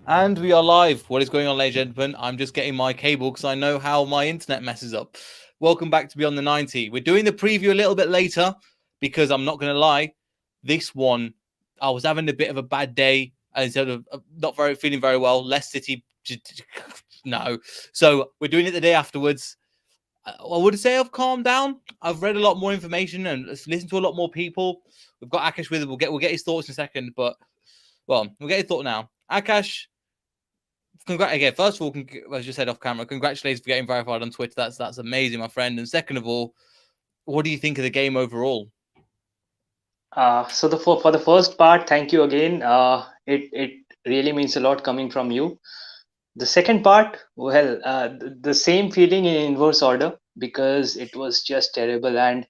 And we are live. What is going on, ladies and gentlemen? I'm just getting my cable because I know how my internet messes up. Welcome back to Beyond the 90. We're doing the preview a little bit later because I'm not going to lie. This one, I was having a bit of a bad day instead of not very feeling very well. Leicester City, no. So we're doing it the day afterwards. I would say I've calmed down. I've read a lot more information and listened to a lot more people. We've got Akash with us. We'll get his thoughts in a second, but well, we'll get his thought now. Akash, again, first of all, as I just said off camera, congratulations for getting verified on Twitter. That's amazing, my friend. And second of all, what do you think of the game overall? For the first part, thank you again. It really means a lot coming from you. The second part, well, the same feeling in inverse order because it was just terrible, and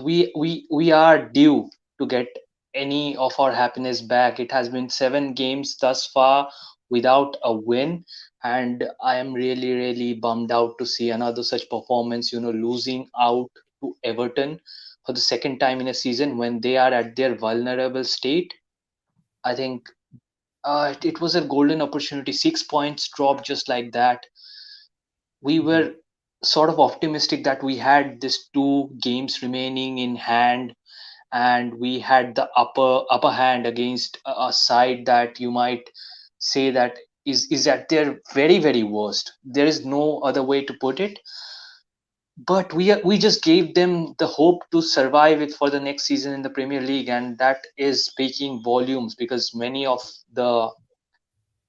we are due to get any of our happiness back. It has been 7 games thus far without a win, and I am really bummed out to see another such performance. Losing out to Everton for the second time in a season when they are at their vulnerable state. I think it was a golden opportunity. 6 points dropped just like that. We Mm-hmm. were sort of optimistic that we had these 2 games remaining in hand, and we had the upper hand against a side that you might say that is at their very worst. There is no other way to put it, but we just gave them the hope to survive it for the next season in the Premier League, and that is speaking volumes because many of the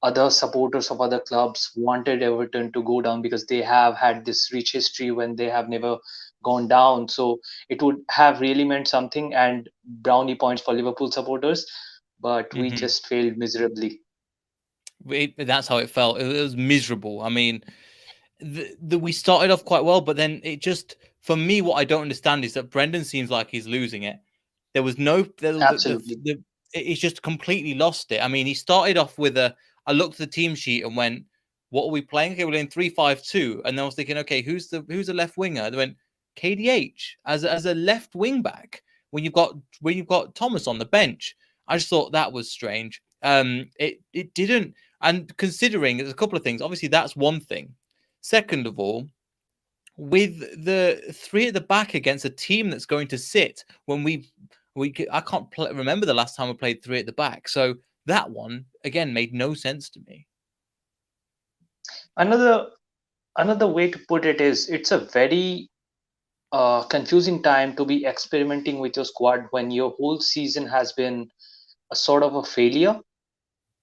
other supporters of other clubs wanted Everton to go down because they have had this rich history when they have never gone down. So it would have really meant something and brownie points for Liverpool supporters, but we Mm-hmm. just failed miserably. That's how it felt. It was miserable. I mean, we started off quite well, but then it just, for me, what I don't understand is that Brendan seems like he's losing it. There was no, Absolutely. he's just completely lost it. I mean, he started off with I looked at the team sheet and went, what are we playing? Okay, we're playing 3-5-2. And then I was thinking, okay, who's the left winger? They went KDH as a left wing back when you've got Thomas on the bench. I just thought that was strange. It didn't, and considering there's a couple of things. Obviously, that's one thing. Second of all, with the three at the back against a team that's going to sit when I can't remember the last time we played three at the back. So that one again made no sense to me. Another another way to put it is it's a very confusing time to be experimenting with your squad when your whole season has been a sort of a failure,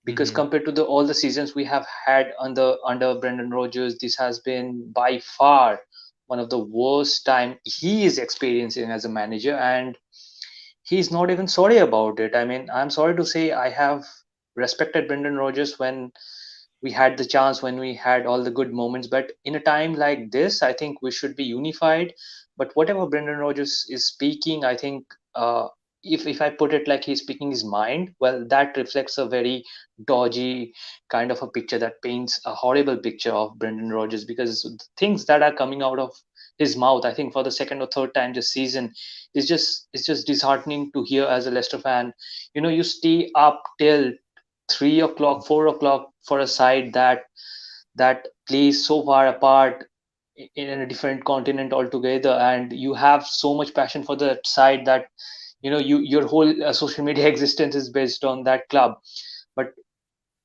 because Mm-hmm. compared to all the seasons we have had under Brendan Rodgers, this has been by far one of the worst time he is experiencing as a manager, and he's not even sorry about it. I mean, I'm sorry to say I have respected Brendan Rodgers when we had the chance, when we had all the good moments, but in a time like this, I think we should be unified. But whatever Brendan Rodgers is speaking, I think if I put it like he's speaking his mind, well, that reflects a very dodgy kind of a picture that paints a horrible picture of Brendan Rodgers, because the things that are coming out of his mouth, I think for the second or third time this season, is just it's just disheartening to hear as a Leicester fan. You stay up till 3 o'clock, 4 o'clock for a side that plays so far apart in a different continent altogether, and you have so much passion for the side that your whole social media existence is based on that club. But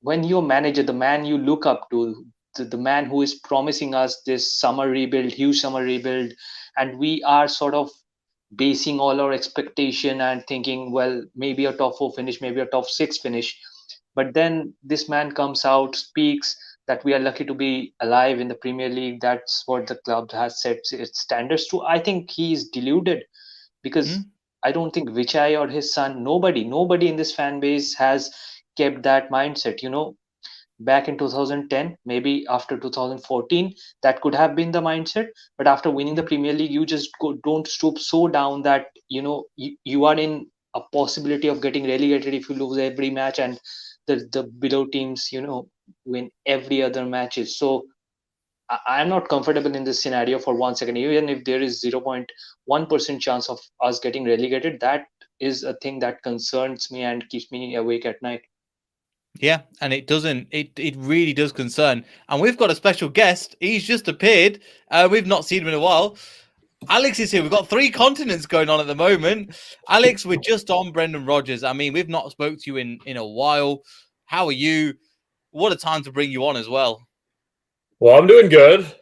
when your manager, the man you look up to, the man who is promising us this summer rebuild, huge summer rebuild, and we are sort of basing all our expectation and thinking, well, maybe a top 4 finish, maybe a top 6 finish, but then this man comes out, speaks that we are lucky to be alive in the Premier League. That's what the club has set its standards to. I think he is deluded, because Mm. I don't think Vichai or his son, nobody in this fan base has kept that mindset. Back in 2010, maybe after 2014, that could have been the mindset. But after winning the Premier League, you just don't stoop so down that you are in a possibility of getting relegated if you lose every match, and the below teams win every other matches. So I'm not comfortable in this scenario for 1 second. Even if there is 0.1% chance of us getting relegated, that is a thing that concerns me and keeps me awake at night. Yeah, and it doesn't. It really does concern. And we've got a special guest. He's just appeared. We've not seen him in a while. Alex is here. We've got 3 continents going on at the moment. Alex, we're just on Brendan Rodgers. I mean, we've not spoke to you in a while. How are you? What a time to bring you on as well. Well, I'm doing good.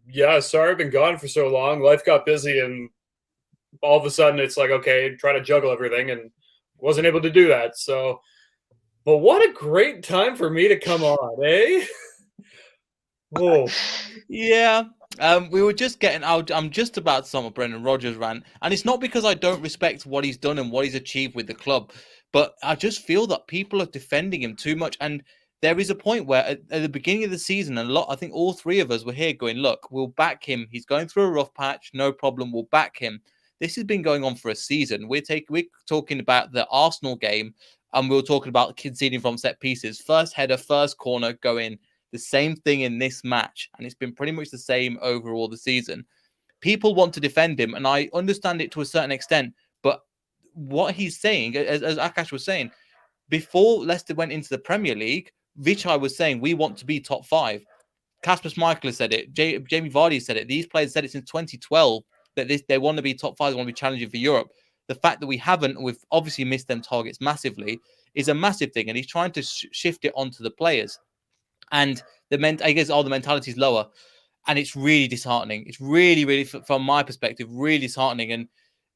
Yeah, sorry I've been gone for so long. Life got busy, and all of a sudden it's like, okay, try to juggle everything, and wasn't able to do that. So, but what a great time for me to come on, eh? Oh, Yeah. We were just getting out. I'm just about to start my Brendan Rodgers rant, and it's not because I don't respect what he's done and what he's achieved with the club, but I just feel that people are defending him too much. And there is a point where at the beginning of the season, I think all 3 of us were here going, "Look, we'll back him. He's going through a rough patch. No problem. We'll back him." This has been going on for a season. We're talking about the Arsenal game, and we were talking about conceding from set pieces. First header, first corner, go in. The same thing in this match, and it's been pretty much the same overall the season. People want to defend him, and I understand it to a certain extent, but what he's saying, as Akash was saying, before Leicester went into the Premier League, Vichai was saying, we want to be top 5. Kasper Schmeichel has said it. Jamie Vardy said it. These players said it since 2012 that they want to be top 5, they want to be challenging for Europe. The fact that we haven't, we've obviously missed them targets massively, is a massive thing, and he's trying to shift it onto the players. And I guess the mentality is lower, and it's really disheartening. It's really, from my perspective, really disheartening. And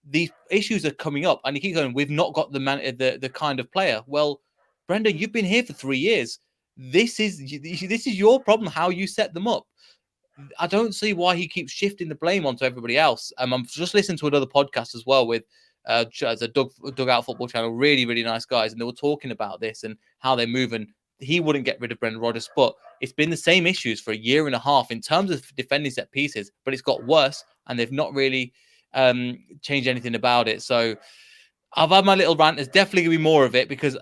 these issues are coming up, and you keep going, we've not got the kind of player. Well, Brendan, you've been here for 3 years. This is your problem. How you set them up. I don't see why he keeps shifting the blame onto everybody else. I'm just listening to another podcast as well with as a Dugout Football Channel, really nice guys, and they were talking about this and how they're moving. He wouldn't get rid of Brendan Rodgers, but it's been the same issues for a year and a half in terms of defending set pieces, but it's got worse, and they've not really changed anything about it. So I've had my little rant. There's definitely going to be more of it because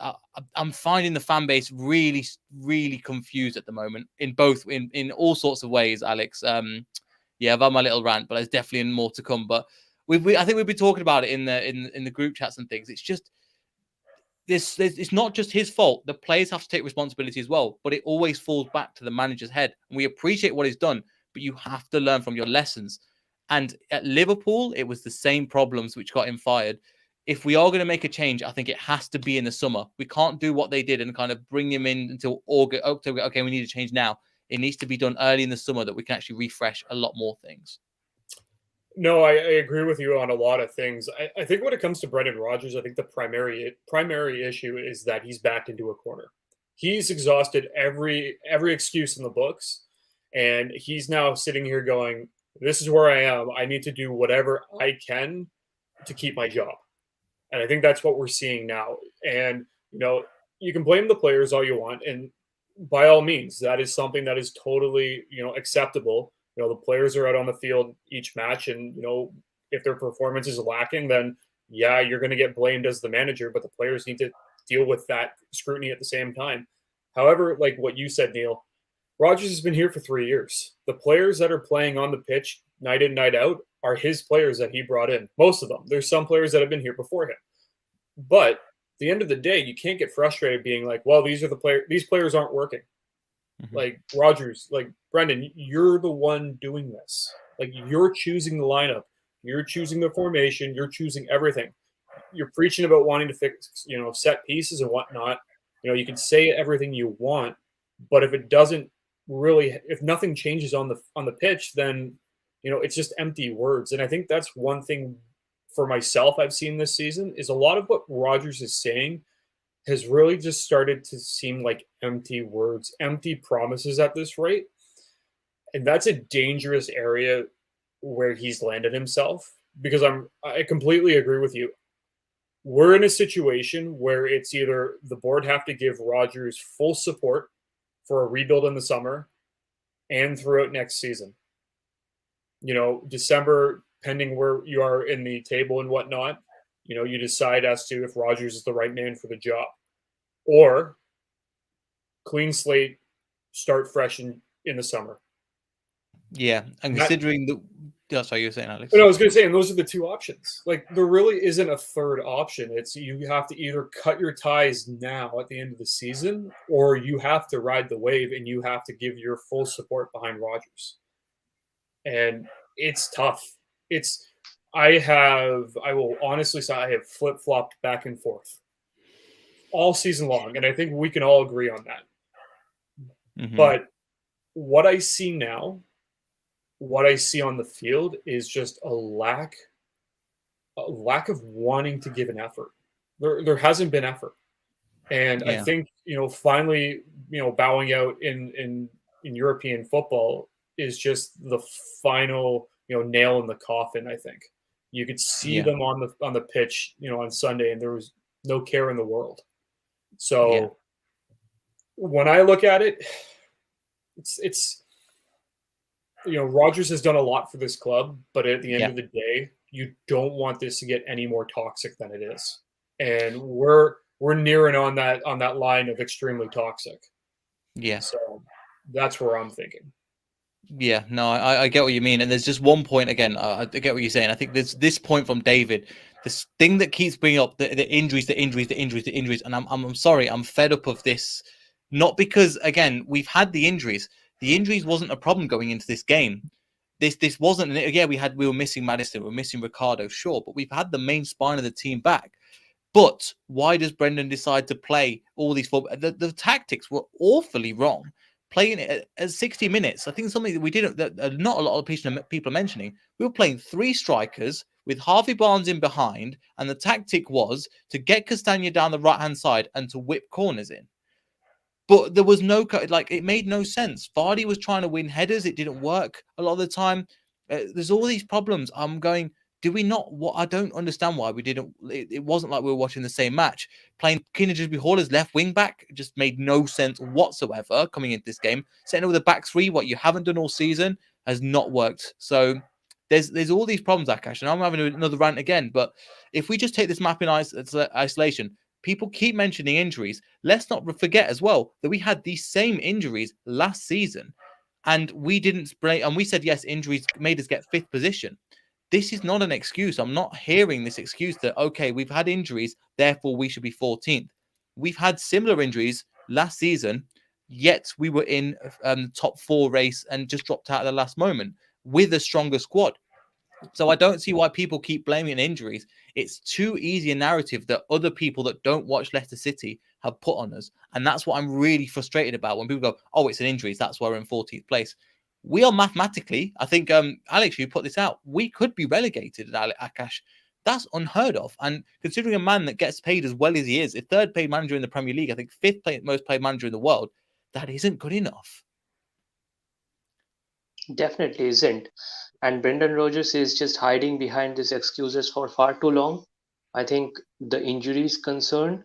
I'm finding the fan base really confused at the moment in all sorts of ways, Alex. Yeah, I've had my little rant, but there's definitely more to come. But I think we've been talking about it in the group chats and things. It's just it's not just his fault. The players have to take responsibility as well, but it always falls back to the manager's head. And we appreciate what he's done, but you have to learn from your lessons. And at Liverpool, it was the same problems which got him fired. If we are going to make a change, I think it has to be in the summer. We can't do what they did and kind of bring him in until August, October. Okay, we need to change now. It needs to be done early in the summer that we can actually refresh a lot more things. no, I agree with you on a lot of things. I think when it comes to Brendan Rodgers, I think the primary issue is that he's backed into a corner. He's exhausted every excuse in the books, and he's now sitting here going, "This is where I am. I need to do whatever I can to keep my job." And I think that's what we're seeing now. And you can blame the players all you want, and by all means, that is something that is totally acceptable. The players are out on the field each match, and if their performance is lacking, then yeah, you're going to get blamed as the manager, but the players need to deal with that scrutiny at the same time. However, like what you said, Neil, Rodgers has been here for 3 years. The players that are playing on the pitch night in, night out are his players that he brought in. Most of them. There's some players that have been here before him. But at the end of the day, you can't get frustrated being like, well, these players aren't working. Mm-hmm. Like Rodgers, like Brendan, you're the one doing this. Like you're choosing the lineup, you're choosing the formation, you're choosing everything. You're preaching about wanting to fix, set pieces and whatnot. You can say everything you want, but if it doesn't if nothing changes on the pitch, then it's just empty words. And I think that's one thing for myself I've seen this season is a lot of what Rodgers is saying has really just started to seem like empty words, empty promises at this rate. And that's a dangerous area where he's landed himself, because I completely agree with you. We're in a situation where it's either the board have to give Rodgers full support for a rebuild in the summer and throughout next season. December, pending where you are in the table and whatnot, you decide as to if Rodgers is the right man for the job, or clean slate, start fresh in the summer. Yeah, and considering that That's what you were saying, Alex. But I was going to say, and those are the two options. Like, there really isn't a third option. It's you have to either cut your ties now at the end of the season, or you have to ride the wave and you have to give your full support behind Rodgers. And it's tough. I will honestly say I have flip flopped back and forth all season long, and I think we can all agree on that. Mm-hmm. But what I see now, what I see on the field is just a lack of wanting to give an effort. There hasn't been effort, and I think finally bowing out in European football is just the final nail in the coffin. I think you could see them on the pitch on Sunday, and there was no care in the world. So when I look at it, it's Rodgers has done a lot for this club, but at the end of the day, you don't want this to get any more toxic than it is, and we're nearing on that line of extremely toxic. Yeah. So that's where I'm thinking. Yeah, no, I get what you mean, and there's just one point again. I get what you're saying. I think there's this point from David, this thing that keeps bringing up the injuries, and I'm sorry, I'm fed up of this. Not because again we've had the injuries. The injuries wasn't a problem going into this game. This wasn't. Yeah, we were missing Madison, we were missing Ricardo, sure, but we've had the main spine of the team back. But why does Brendan decide to play all these football? The tactics were awfully wrong. Playing it at 60 minutes, I think something that we didn't, that not a lot of people are mentioning. We were playing 3 strikers with Harvey Barnes in behind, and the tactic was to get Castagna down the right-hand side and to whip corners in. But there was no, it made no sense. Vardy was trying to win headers. It didn't work a lot of the time. There's all these problems. I'm going, do we not? What I don't understand why we didn't. It wasn't like we were watching the same match. Playing Keenan Hall as left wing back just made no sense whatsoever coming into this game. Setting with a back 3, what you haven't done all season, has not worked. So there's all these problems, Akash, and I'm having another rant again. But if we just take this map in isolation, people keep mentioning injuries. Let's not forget as well that we had these same injuries last season, and we didn't spray. And we said yes, injuries made us get 5th position. This is not an excuse. I'm not hearing this excuse that, okay, we've had injuries, therefore we should be 14th. We've had similar injuries last season, yet we were in the top 4 race and just dropped out at the last moment with a stronger squad. So I don't see why people keep blaming injuries. It's too easy a narrative that other people that don't watch Leicester City have put on us. And that's what I'm really frustrated about when people go, oh, it's an injury, that's why we're in 14th place. We are mathematically, I think, Alex, you put this out, we could be relegated, Akash. That's unheard of. And considering a man that gets paid as well as he is, a 3rd paid manager in the Premier League, I think 5th most paid manager in the world, that isn't good enough. Definitely isn't. And Brendan Rodgers is just hiding behind these excuses for far too long. I think the injuries concern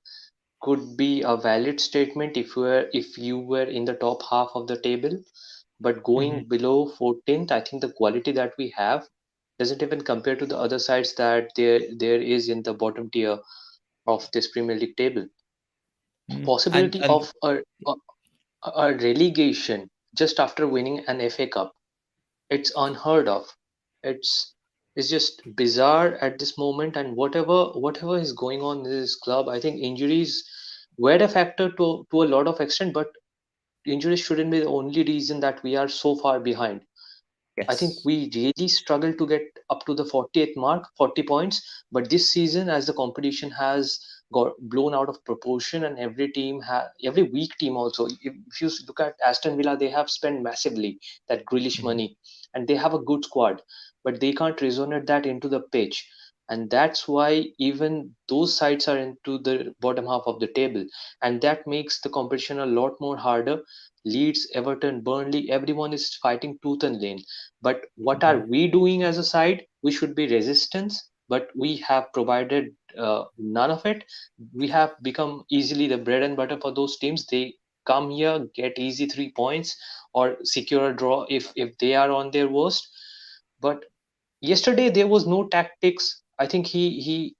could be a valid statement if you were in the top half of the table. But going below 14th, I think the quality that we have doesn't even compare to the other sides that there is in the bottom tier of this Premier League table. Possibility And of a relegation just after winning an FA Cup, it's unheard of. It's just bizarre at this moment, and whatever is going on in this club, I think injuries were a factor to a lot of extent, but injuries shouldn't be the only reason that we are so far behind. I think we really struggled to get up to the 40th mark, 40 points. But this season, as the competition has got blown out of proportion, and every weak team also. If you look at Aston Villa, they have spent massively that Grealish money, and they have a good squad, but they can't resonate that into the pitch. And that's why even those sides are into the bottom half of the table, and that makes the competition a lot more harder. Leeds, Everton, Burnley, everyone is fighting tooth and nail. But what are we doing as a side? We should be resistance, but we have provided none of it. We have become easily the bread and butter for those teams. They come here, get easy 3 points, or secure a draw if they are on their worst. But yesterday there was no tactics. I think he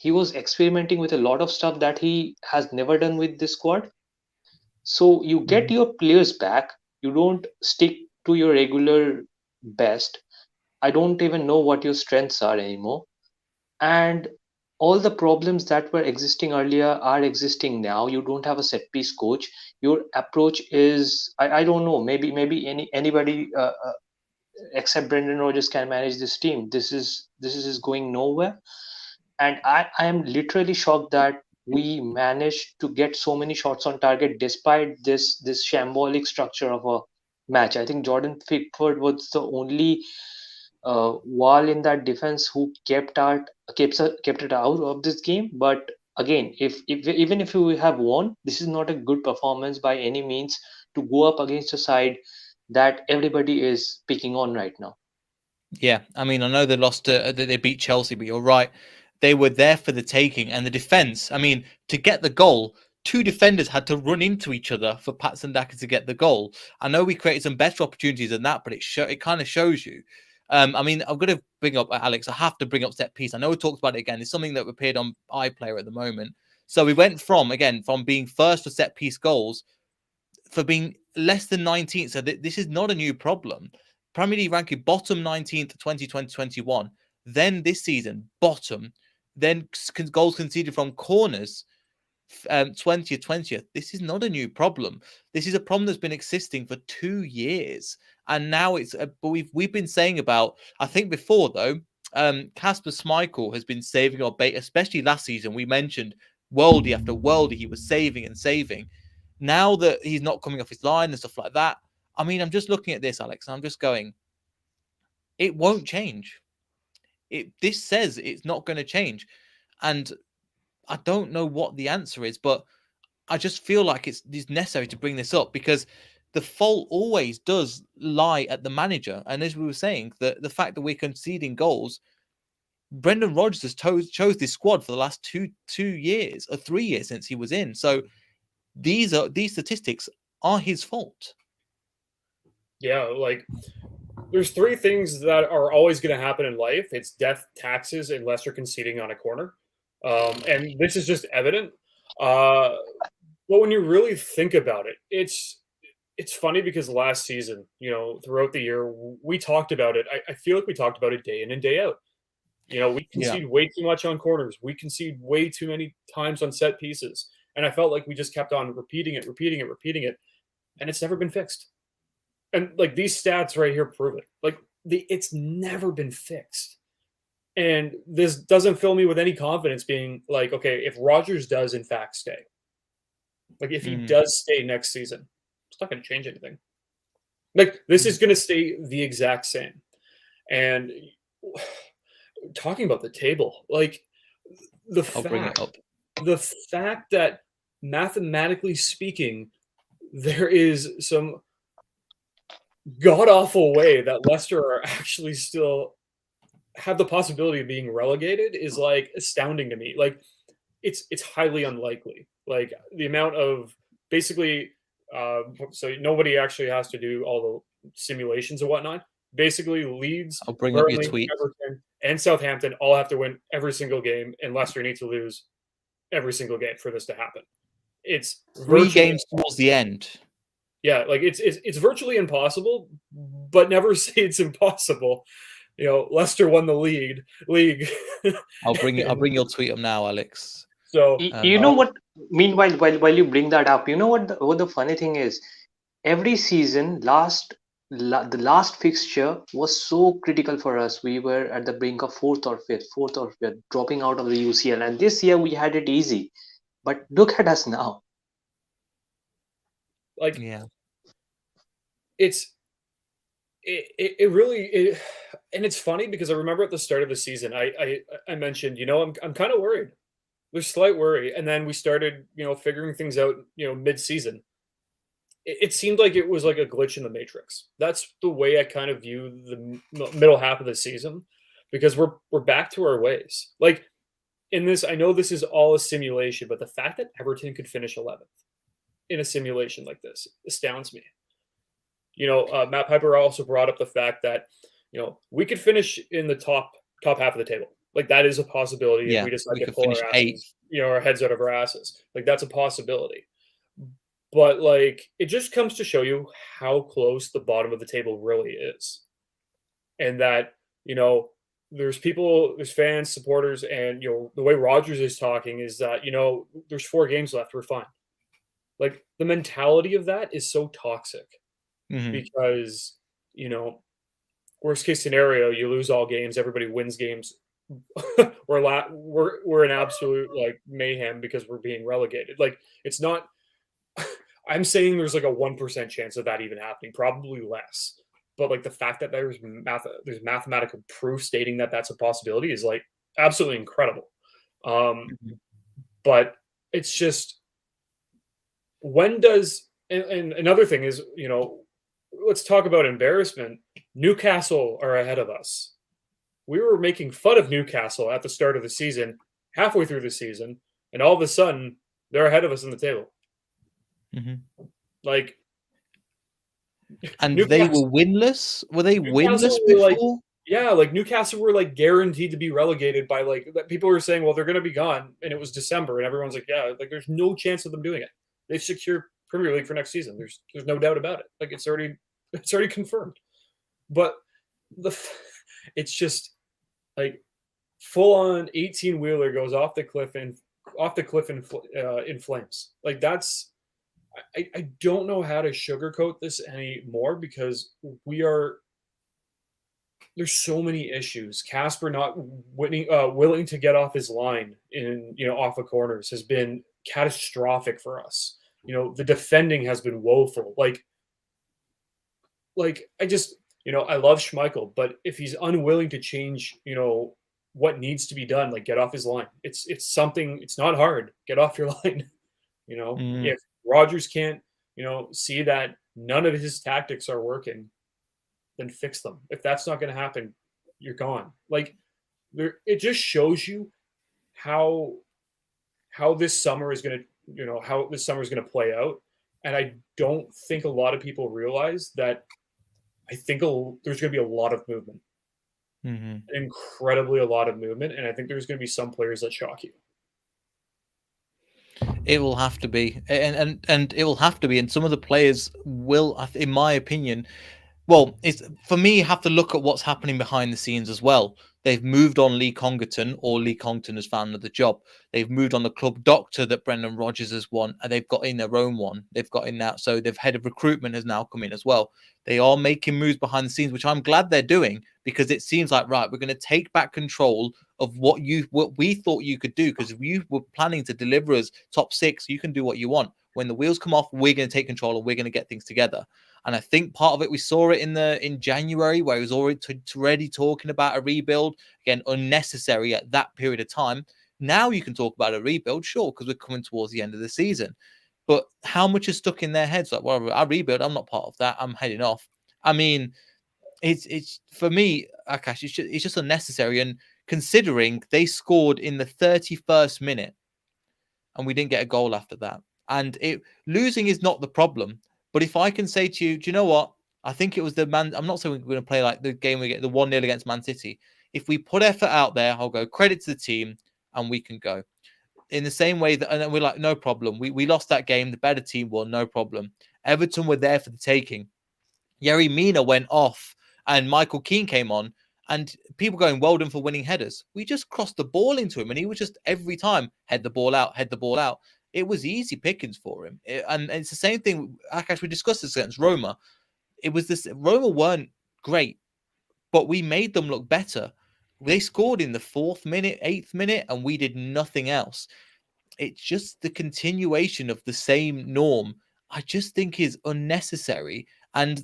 was experimenting with a lot of stuff that he has never done with this squad. So you get your players back. You don't stick to your regular best. I don't even know what your strengths are anymore. And all the problems that were existing earlier are existing now. You don't have a set piece coach. Your approach is, I don't know, maybe anybody except Brendan Rodgers can manage this team. This is going nowhere. And I am literally shocked that we managed to get so many shots on target despite this shambolic structure of a match. I think Jordan Pickford was the only wall in that defense who kept it out of this game. But again, if even if we have won, this is not a good performance by any means to go up against a side that everybody is picking on right now. Yeah, I mean, I know they lost, they beat Chelsea, but you're right. They were there for the taking, and the defense. I mean, to get the goal, two defenders had to run into each other for Patson Daka to get the goal. I know we created some better opportunities than that, but it kind of shows you. I mean, I'm going to bring up Alex. I have to bring up set piece. I know we talked about it again. It's something that appeared on iPlayer at the moment. So we went from being first for set piece goals for being less than 19th. So this is not a new problem. Premier League ranking bottom 19th 2020-21. Then this season, bottom. Then goals conceded from corners, 20th, 20th. This is not a new problem. This is a problem that's been existing for 2 years. And now but we've been saying about, I think before though, Kasper Schmeichel has been saving our bait, especially last season. We mentioned worldie after worldie, he was saving and saving. Now that he's not coming off his line and stuff like that, I mean, I'm just looking at this, Alex, and I'm just going, it won't change. This says it's not going to change. And I don't know what the answer is, but I just feel like it's necessary to bring this up because the fault always does lie at the manager. And as we were saying, the fact that we're conceding goals, Brendan Rodgers has chose this squad for the last 2 years or 3 years since he was in. So these statistics are his fault. Yeah, like there's three things that are always going to happen in life. It's death, taxes, and Leicester conceding on a corner. And this is just evident. But when you really think about it, it's funny because last season, throughout the year, we talked about it. I feel like we talked about it day in and day out. We concede way too much on corners. We concede way too many times on set pieces. And I felt like we just kept on repeating it. And it's never been fixed. And like these stats right here prove it. Like it's never been fixed. And this doesn't fill me with any confidence being like, okay, if Rodgers does in fact stay, like if he does stay next season, it's not going to change anything. Like this is going to stay the exact same. And talking about the table, like the fact that mathematically speaking, there is some god-awful way that Leicester are actually still have the possibility of being relegated is like astounding to me. Like it's highly unlikely. Like the amount of basically so nobody actually has to do all the simulations and whatnot. Basically Leeds, I'll bring Burnley, up your tweet. Everton, and Southampton all have to win every single game, and Leicester needs to lose every single game for this to happen. It's 3 games towards the end. Yeah, like it's virtually impossible, but never say it's impossible. Leicester won the league. I'll bring your tweet up now, Alex. So you know what? Meanwhile, while you bring that up, you know what the funny thing is? Every season, the last fixture was so critical for us. We were at the brink of fourth or fifth, dropping out of the UCL, and this year we had it easy. But look at us now. Like, yeah, it really, and it's funny because I remember at the start of the season, I mentioned, I'm kind of worried. There's slight worry, and then we started, figuring things out, mid-season. It seemed like it was like a glitch in the matrix. That's the way I kind of view the middle half of the season, because we're back to our ways. Like in this, I know this is all a simulation, but the fact that Everton could finish 11th in a simulation like this astounds me. Matt Piper also brought up the fact that we could finish in the top half of the table. Like that is a possibility if we decide to pull our heads out of our asses. Like that's a possibility. But like it just comes to show you how close the bottom of the table really is. And that you know, there's people, there's fans, supporters, and the way Rogers is talking is that there's 4 games left, we're fine. Like the mentality of that is so toxic because worst case scenario, you lose all games, everybody wins games. we're in absolute like mayhem because we're being relegated. Like it's not. I'm saying there's like a 1% chance of that even happening, probably less. But like the fact that there's mathematical proof stating that that's a possibility is like absolutely incredible. But it's just when does and another thing is let's talk about embarrassment. Newcastle are ahead of us. We were making fun of Newcastle at the start of the season, halfway through the season, and all of a sudden they're ahead of us in the table. Like, and they were winless. Were they winless before? Like Newcastle were like guaranteed to be relegated by like people were saying, well, they're going to be gone, and it was December, and everyone's like, yeah, like there's no chance of them doing it. They've secured Premier League for next season. There's no doubt about it. Like it's already confirmed. But it's just like full on 18-wheeler goes off the cliff in flames. Like that's I don't know how to sugarcoat this anymore because there's so many issues. Casper not willing to get off his line in off of corners has been catastrophic for us. The defending has been woeful. Like I just I love Schmeichel, but if he's unwilling to change, what needs to be done, like get off his line. It's something. It's not hard. Get off your line. If Rogers can't, see that none of his tactics are working, then fix them. If that's not going to happen, you're gone. Like it just shows you how this summer is going to play out. And I don't think a lot of people realize that. I think there's going to be a lot of movement, incredibly a lot of movement, and I think there's going to be some players that shock you. It will have to be, and it will have to be, and some of the players will, in my opinion. Well, it's for me, have to look at what's happening behind the scenes as well. They've moved on Lee Congerton, or Lee Congerton has found another job. They've moved on the club doctor that Brendan Rodgers has won, and they've got in their own one. They've got in that, so they've head of recruitment has now come in as well. They are making moves behind the scenes, which I'm glad they're doing because it seems like right, we're going to take back control of what we thought you could do because if you were planning to deliver us top 6, you can do what you want. When the wheels come off, we're going to take control and we're going to get things together. And I think part of it, we saw it in January where he was already talking about a rebuild. Again, unnecessary at that period of time. Now you can talk about a rebuild, sure, because we're coming towards the end of the season. But how much is stuck in their heads? Like, well, I rebuild, I'm not part of that. I'm heading off. I mean, it's for me, Akash, it's just unnecessary. And considering they scored in the 31st minute and we didn't get a goal after that. And losing is not the problem. But if I can say to you, do you know what? I think it was I'm not saying we're going to play like the game we get the 1-0 against Man City. If we put effort out there, I'll go credit to the team and we can go. In the same way that, and then we're like, no problem. We lost that game. The better team won, no problem. Everton were there for the taking. Yerry Mina went off and Michael Keane came on and people going, well done for winning headers. We just crossed the ball into him and he was just every time head the ball out. It was easy pickings for him. And it's the same thing, Akash, we discussed this against Roma. Roma weren't great, but we made them look better. They scored in the 4th minute, 8th minute, and we did nothing else. It's just the continuation of the same norm. I just think is unnecessary. And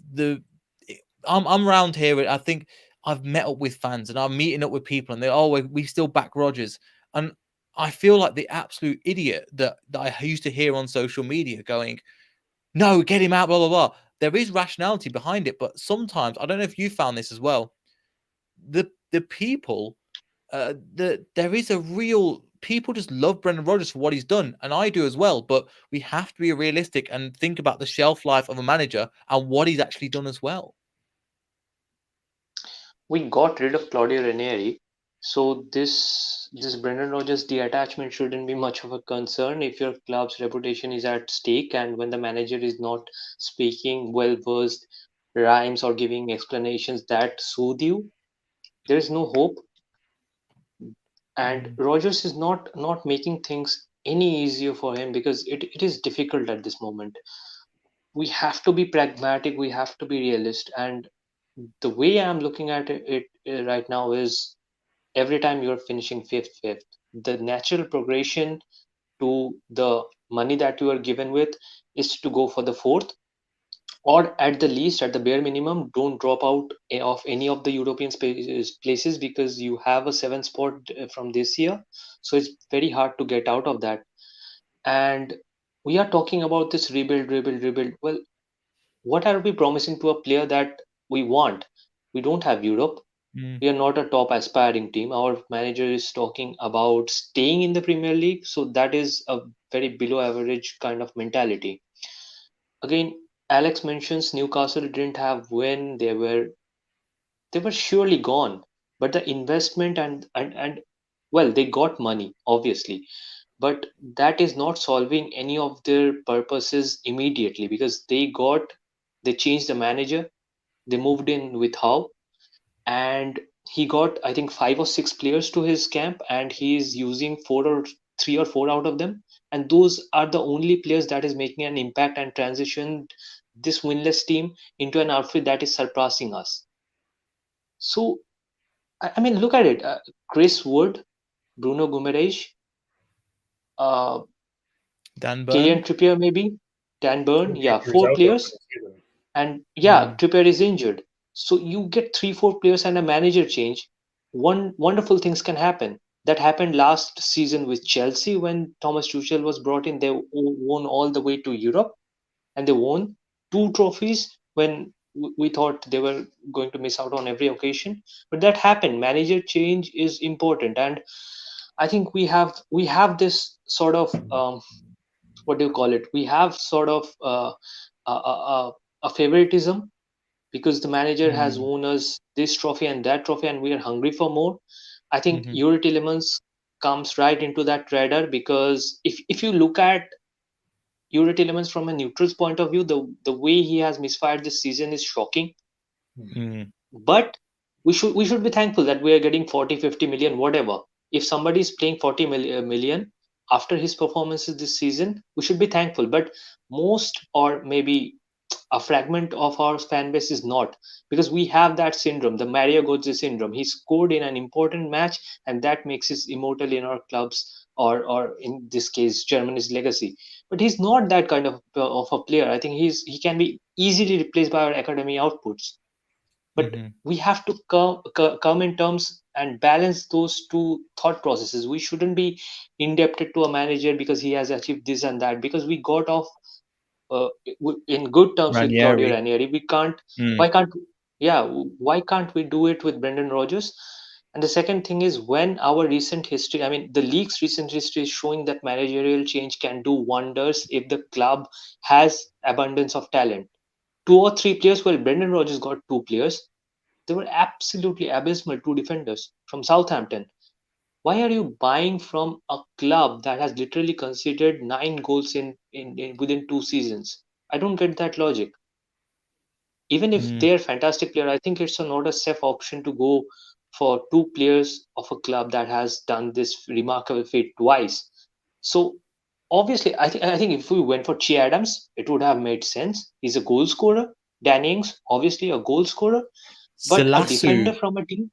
I'm around here. I think I've met up with fans and I'm meeting up with people, and we still back Rodgers. And I feel like the absolute idiot that I used to hear on social media going, no, get him out, blah, blah, blah. There is rationality behind it, but sometimes, I don't know if you found this as well, the people, there is a real, people just love Brendan Rodgers for what he's done, and I do as well, but we have to be realistic and think about the shelf life of a manager and what he's actually done as well. We got rid of Claudio Ranieri, so this Brendan Rodgers detachment shouldn't be much of a concern if your club's reputation is at stake and when the manager is not speaking well-versed rhymes or giving explanations that soothe you. There is no hope, and Mm. Rogers is not making things any easier for him because it is difficult at this moment. We have to be pragmatic, we have to be realist, and the way I'm looking at it right now is every time you're finishing fifth, the natural progression to the money that you are given with is to go for the fourth, or at the least, at the bare minimum, don't drop out of any of the European places, because you have a seventh spot from this year. So it's very hard to get out of that. And we are talking about this rebuild. Well, what are we promising to a player that we want? We don't have Europe. Mm. We are not a top aspiring team. Our manager is talking about staying in the Premier League. So that is a very below average kind of mentality. Again, Alex mentions Newcastle didn't have when they were surely gone. But the investment and well, they got money, obviously, but that is not solving any of their purposes immediately, because they changed the manager, they moved in with Howe, and he got, I think, 5 or 6 players to his camp, and he is using 3 or 4 out of them, and those are the only players that is making an impact and transition this winless team into an outfit that is surpassing us. So I mean, look at it. Chris Wood, Bruno Guimaraes, uh, Dan Kieran Burn. Trippier, maybe Dan Two Burn. Yeah, injuries four out though for players, the season. and yeah, Mm. Trippier is injured. So you get 3, 4 players and a manager change. One wonderful things can happen. That happened last season with Chelsea when Thomas Tuchel was brought in. They won all the way to Europe, and they won 2 trophies when we thought they were going to miss out on every occasion. But that happened. Manager change is important, and I think we have this sort of what do you call it? We have sort of a favoritism because the manager has Mm. won us this trophy and that trophy, and we are hungry for more. I think Mhm. Yuri Tillemans comes right into that radar, because if you look at Yuri Tillemans from a neutral's point of view, the way he has misfired this season is shocking. Mm. But we should be thankful that we are getting 40, 50 million, whatever. If somebody is playing 40 million after his performances this season, we should be thankful. But most, or maybe a fragment of our fan base, is not, because we have that syndrome, the Mario Götze syndrome. He scored in an important match, and that makes us immortal in our clubs, or in this case, Germany's legacy. But he's not that kind of a player. I think he can be easily replaced by our academy outputs. But Mhm. we have to come in terms and balance those two thought processes. We shouldn't be indebted to a manager because he has achieved this and that, because we got off uh, in good terms with Claudio Ranieri. Ranieri. We can't. Mm. Why can't? Yeah. Why can't we do it with Brendan Rodgers? And the second thing is, when our recent history, I mean, the league's recent history is showing that managerial change can do wonders if the club has abundance of talent. 2 or 3 players. Well, Brendan Rodgers got 2 players. They were absolutely abysmal, 2 defenders from Southampton. Why are you buying from a club that has literally conceded 9 goals in within 2 seasons? I don't get that logic. Even if Mm. they're fantastic player, I think it's not a safe option to go for 2 players of a club that has done this remarkable feat twice. So obviously, I think if we went for Che Adams, it would have made sense. He's a goal scorer. Danny Ings, obviously a goal scorer, but a Salasu. defender from a team.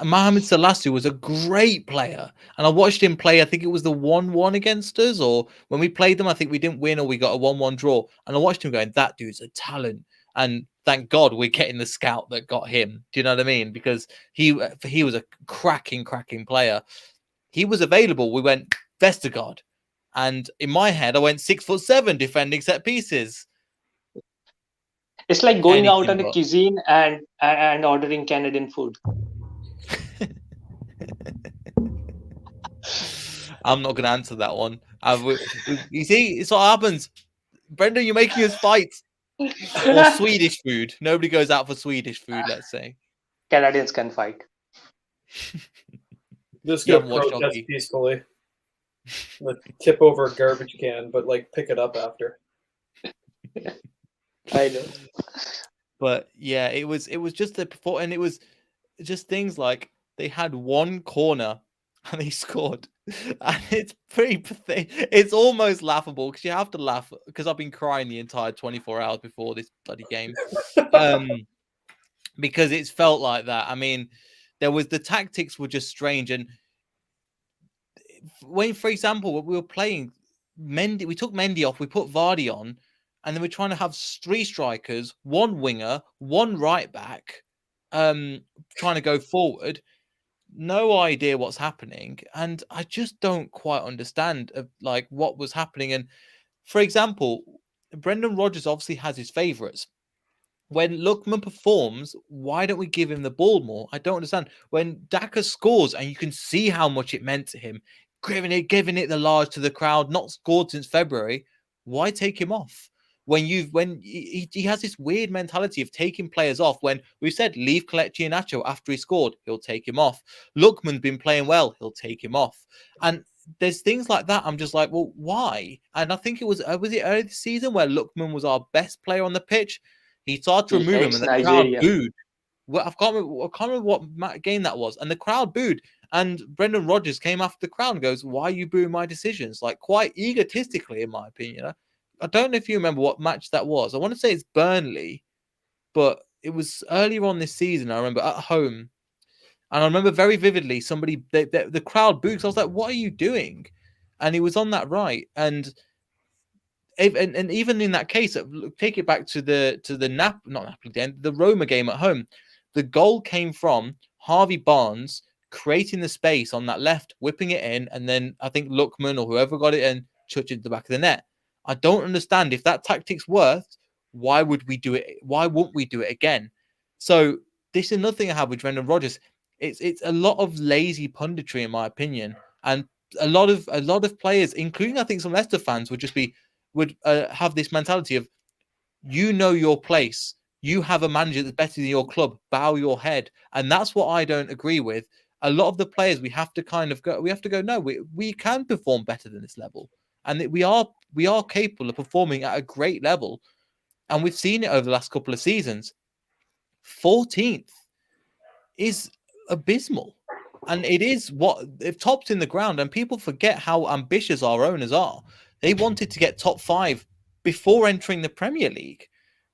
Mohamed Salasu was a great player, and I watched him play. I think it was the 1-1 against us, or when we played them, I think we didn't win or we got a 1-1 draw. And I watched him going, that dude's a talent. And thank God we're getting the scout that got him. Do you know what I mean? Because he was a cracking player. He was available. We went Vestergaard, and in my head, I went 6'7" defending set pieces. It's like going out Anything on a but. cuisine and ordering Canadian food. I'm not going to answer that one. You see, it's what happens. Brendan, you're making us fight. Or Swedish food. Nobody goes out for Swedish food, let's say. Canadians can fight. Just You go haven't watched protest hockey. peacefully. Like, tip over a garbage can, but like pick it up after. I know. But yeah, it was just the performance, and it was just things like they had one corner and they scored. And it's pretty pathetic. It's almost laughable because you have to laugh because I've been crying the entire 24 hours before this bloody game. Because it's felt like that. I mean, the tactics were just strange. And when, for example, when we were playing Mendy, we took Mendy off, we put Vardy on, and then we're trying to have 3 strikers, 1 winger, 1 right back, trying to go forward. No idea what's happening, and I just don't quite understand like what was happening. And for example, Brendan Rodgers obviously has his favourites. When Lookman performs, why don't we give him the ball more? I don't understand. When Daka scores and you can see how much it meant to him, giving it the large to the crowd, not scored since February, why take him off? When he has this weird mentality of taking players off. When we said leave Kelechi Iheanacho after he scored, he'll take him off. Lookman's been playing well, he'll take him off. And there's things like that. I'm just like, well, why? And I think it was it early this season where Lookman was our best player on the pitch. He started to remove him, and the crowd booed. Well, I can't remember what game that was, and the crowd booed. And Brendan Rodgers came after the crowd and goes, "Why are you booing my decisions?" Like quite egotistically, in my opinion. I don't know if you remember what match that was. I want to say it's Burnley, but it was earlier on this season. I remember at home, and I remember very vividly the crowd booed. So I was like, "What are you doing?" And he was on that right, and even in that case, take it back to the Roma game at home. The goal came from Harvey Barnes creating the space on that left, whipping it in, and then I think Lookman or whoever got it in touched it to the back of the net. I don't understand if that tactic's worked. Why would we do it? Why won't we do it again? So this is another thing I have with Brendan Rodgers. It's a lot of lazy punditry, in my opinion, and a lot of players, including I think some Leicester fans, would have this mentality of, you know your place. You have a manager that's better than your club. Bow your head. And that's what I don't agree with. A lot of the players we have to go, no, we can perform better than this level. And we are capable of performing at a great level. And we've seen it over the last couple of seasons. 14th is abysmal. And it is if topped in the ground, and people forget how ambitious our owners are. They wanted to get top 5 before entering the Premier League.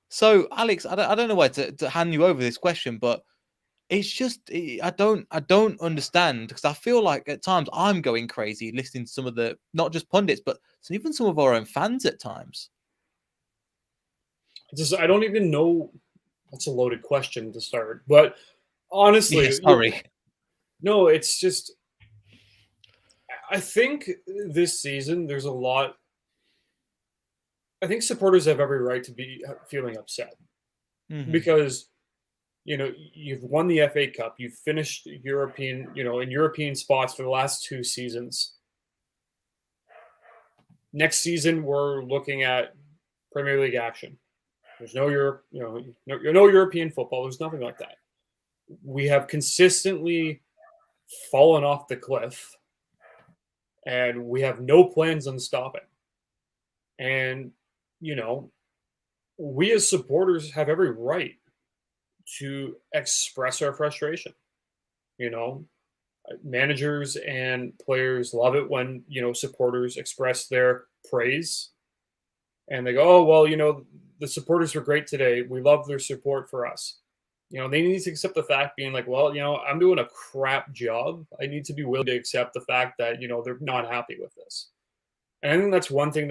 So, Alex, I don't know where to hand you over this question, but it's just I don't understand, because I feel like at times I'm going crazy listening to some of the, not just pundits, but even some of our own fans at times. I don't even know. That's a loaded question to start, but honestly, sorry. No, it's just, I think this season there's a lot. I think supporters have every right to be feeling upset because, you've won the FA Cup, you've finished European, in European spots for the last 2 seasons. Next season, we're looking at Premier League action. There's no European football. There's nothing like that. We have consistently fallen off the cliff, and we have no plans on stopping. And, we as supporters have every right to express our frustration. Managers and players love it when, supporters express their praise. And they go, oh, well, the supporters were great today. We love their support for us. They need to accept the fact being like, well, I'm doing a crap job. I need to be willing to accept the fact that, they're not happy with this. And I think that's one thing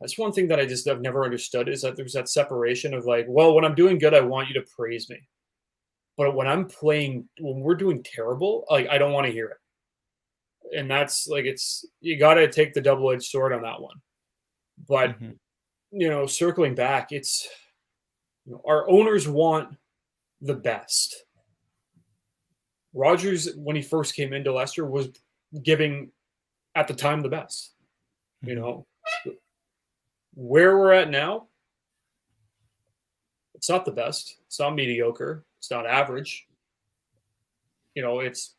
that's one thing that I've never understood, is that there's that separation of like, well, when I'm doing good, I want you to praise me. But when we're doing terrible, like, I don't want to hear it. And that's like, you got to take the double-edged sword on that one. But, circling back, it's, our owners want the best. Rodgers, when he first came into Leicester, was giving, at the time, the best. Where we're at now, it's not the best. It's not mediocre. It's not average. It's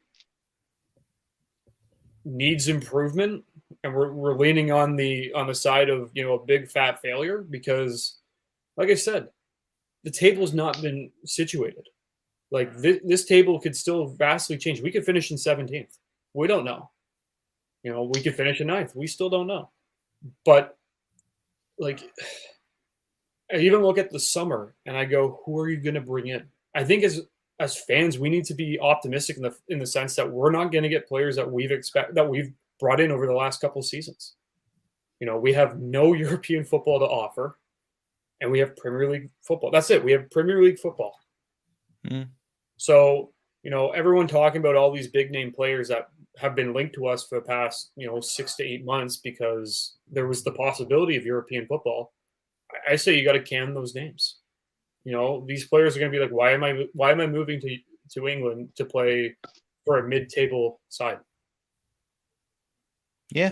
needs improvement, and we're leaning on the side of a big fat failure, because, like I said, the table's not been situated. Like this table could still vastly change. We could finish in 17th. We don't know. We could finish in 9th. We still don't know. But like, I even look at the summer and I go, who are you going to bring in? I think as fans, we need to be optimistic in the sense that we're not going to get players that we've brought in over the last couple of seasons. We have no European football to offer, and we have Premier League football. That's it. We have Premier League football. Mm. So, everyone talking about all these big name players that have been linked to us for the past, 6 to 8 months because there was the possibility of European football. I say you got to can those names. These players are going to be like, why am I moving to England to play for a mid-table side? Yeah.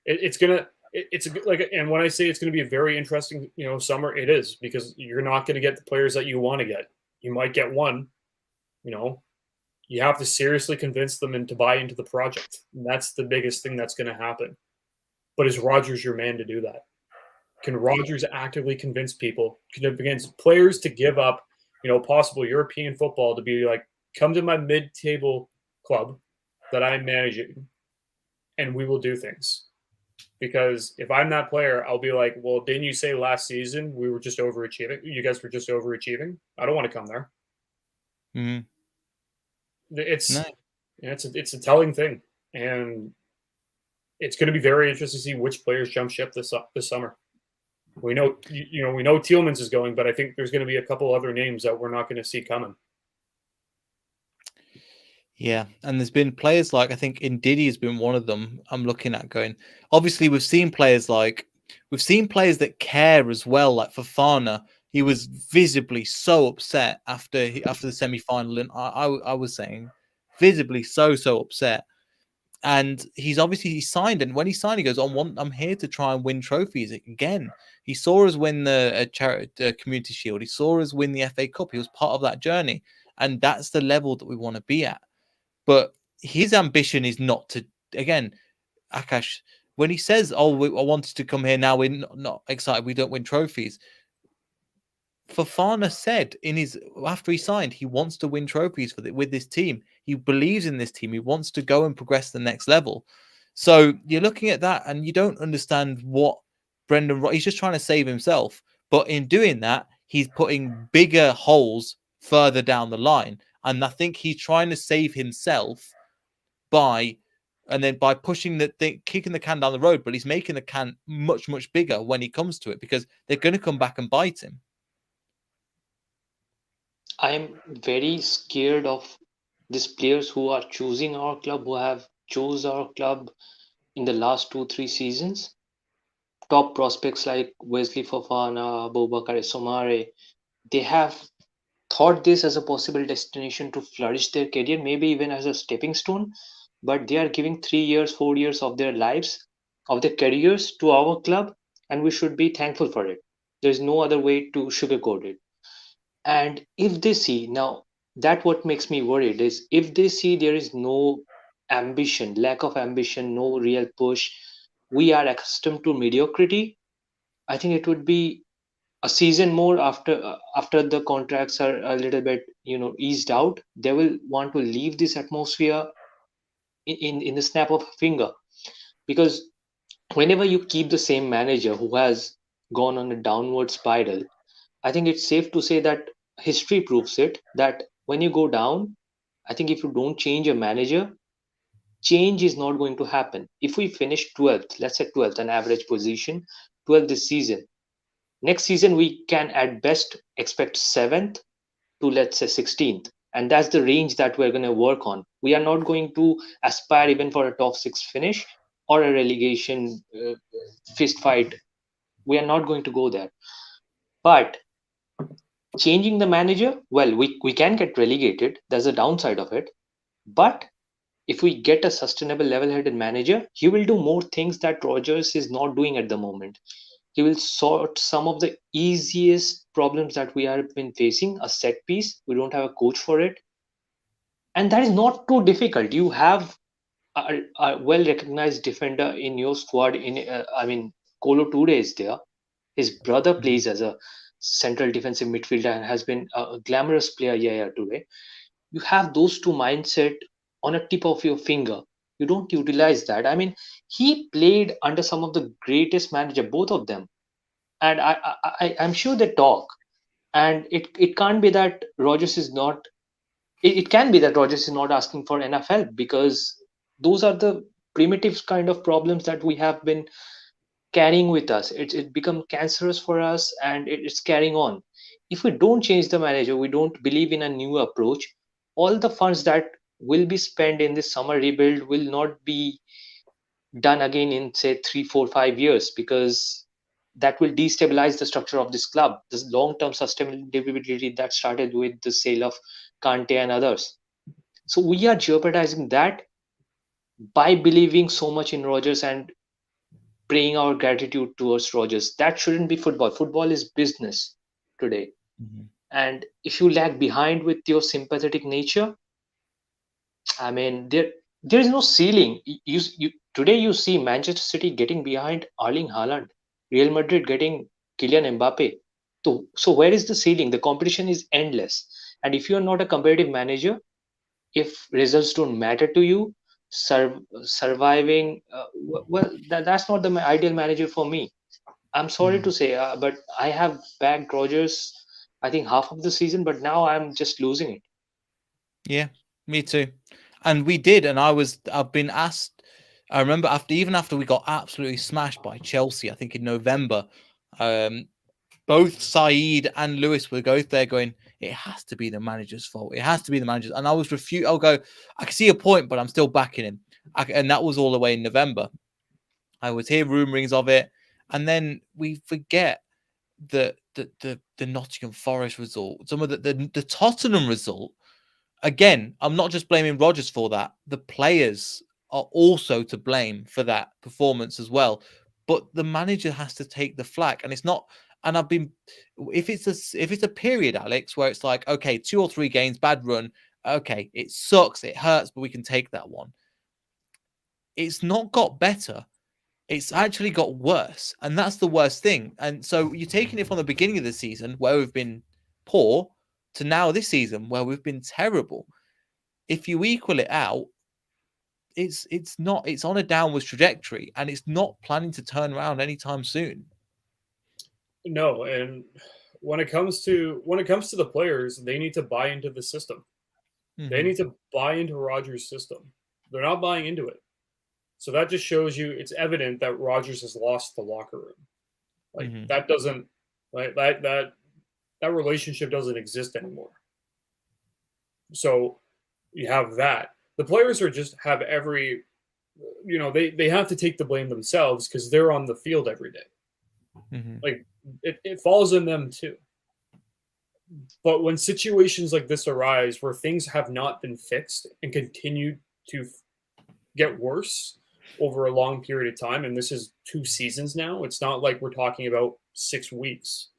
And when I say it's going to be a very interesting, summer, it is, because you're not going to get the players that you want to get. You might get one. You have to seriously convince them and to buy into the project. And that's the biggest thing that's going to happen. But is Rodgers your man to do that? Can Rodgers actively convince players to give up, possible European football to be like, come to my mid-table club that I'm managing, and we will do things? Because if I'm that player, I'll be like, well, didn't you say last season we were just overachieving? You guys were just overachieving. I don't want to come there. Mm-hmm. It's a telling thing, and it's going to be very interesting to see which players jump ship this summer. We know Tielemans is going, but I think there's going to be a couple other names that we're not going to see coming. Yeah, and there's been players like, I think Ndidi has been one of them I'm looking at going. Obviously, we've seen players that care as well, like Fofana. He was visibly so upset after the semi-final, and I was saying visibly so upset. And he signed, and when he signed, he goes, I'm here to try and win trophies again. He saw us win the Community Shield. He saw us win the FA Cup. He was part of that journey, and that's the level that we want to be at. But his ambition is not to, again, Akash, when he says, I wanted to come here, now we're not excited, we don't win trophies. Fofana said after he signed, he wants to win trophies with this team. He believes in this team. He wants to go and progress to the next level. So you're looking at that and you don't understand what he's just trying to save himself. But in doing that, he's putting bigger holes further down the line. And I think he's trying to save himself by pushing kicking the can down the road. But he's making the can much, much bigger when he comes to it, because they're going to come back and bite him. I'm very scared of these players who are choosing our club, who have chose our club in the last 2-3 seasons. Top prospects like Wesley Fofana, Boubacar Somare, they have thought this as a possible destination to flourish their career, maybe even as a stepping stone, but they are giving 3 years, 4 years of their lives, of their careers to our club, and we should be thankful for it. There's no other way to sugarcoat it. And if they see now, that what makes me worried is if they see there is no ambition, lack of ambition, no real push, we are accustomed to mediocrity. I think it would be a season more after the contracts are a little bit eased out. They will want to leave this atmosphere in the snap of a finger, because whenever you keep the same manager who has gone on a downward spiral, I think it's safe to say that history proves it, that when you go down, I think if you don't change a manager, change is not going to happen. If we finish 12th, let's say 12th, an average position, 12th this season, next season we can at best expect 7th to, let's say, 16th. And that's the range that we're going to work on. We are not going to aspire even for a top 6 finish or a relegation fist fight. We are not going to go there. But changing the manager, well, we can get relegated. There's a downside of it. But if we get a sustainable level-headed manager, he will do more things that Rodgers is not doing at the moment. He will sort some of the easiest problems that we have been facing. A set piece, we don't have a coach for it, and that is not too difficult. You have a well-recognized defender in your squad. Kolo Toure is there. His brother plays as a central defensive midfielder and has been a glamorous player today. You have those two mindset on a tip of your finger. You don't utilize that. I mean, he played under some of the greatest manager, both of them, and I'm sure they talk. And it can't be that Rogers is not. It can be that Rogers is not asking for enough help, because those are the primitive kind of problems that we have been carrying with us. It become cancerous for us, and it's carrying on. If we don't change the manager, we don't believe in a new approach, all the funds that will be spent in this summer rebuild will not be done again in say 3 4 5 years, because that will destabilize the structure of this club, this long-term sustainability that started with the sale of Kante and others. So we are jeopardizing that by believing so much in Rogers and praying our gratitude towards Rogers. That shouldn't be football. Football is business today. Mhm. And if you lag behind with your sympathetic nature, I mean, there is no ceiling. Today you see Manchester City getting behind Erling Haaland, Real Madrid getting Kylian Mbappe. So where is the ceiling? The competition is endless. And if you are not a competitive manager, if results don't matter to you, surviving, well, that's not the ideal manager for me. I'm sorry Mhm. to say, but I have backed Rogers, I think half of the season, but now I'm just losing it. Yeah, me too. And we did, and I've been asked. I remember after we got absolutely smashed by Chelsea, I think in November, um, both Saeed and Lewis were both there going, it has to be the manager's fault. It has to be the manager's. And I was I'll go, I can see a point, but I'm still backing him. And that was all the way in November. I was hear rumorings of it. And then we forget the Nottingham Forest result, some of the Tottenham result. Again, I'm not just blaming Rodgers for that. The players are also to blame for that performance as well. But the manager has to take the flak, and it's not. And I've been, if it's a period, Alex, where it's like, okay, 2 or 3 games, bad run, okay, it sucks, it hurts, but we can take that one. It's not got better. It's actually got worse, and that's the worst thing. And so you're taking it from the beginning of the season where we've been poor to now this season where we've been terrible. If you equal it out, it's on a downwards trajectory, and it's not planning to turn around anytime soon. No, and when it comes to the players, they need to buy into the system. They Mm-hmm. need to buy into Rodgers' system. They're not buying into it. So that just shows you it's evident that Rodgers has lost the locker room. Like Mm-hmm. that doesn't like that relationship doesn't exist anymore. So you have that. The players are just have every they have to take the blame themselves because they're on the field every day. Mm-hmm. Like it falls on them too. But when situations like this arise where things have not been fixed and continue to get worse over a long period of time, and this is 2 seasons now, it's not like we're talking about 6 weeks.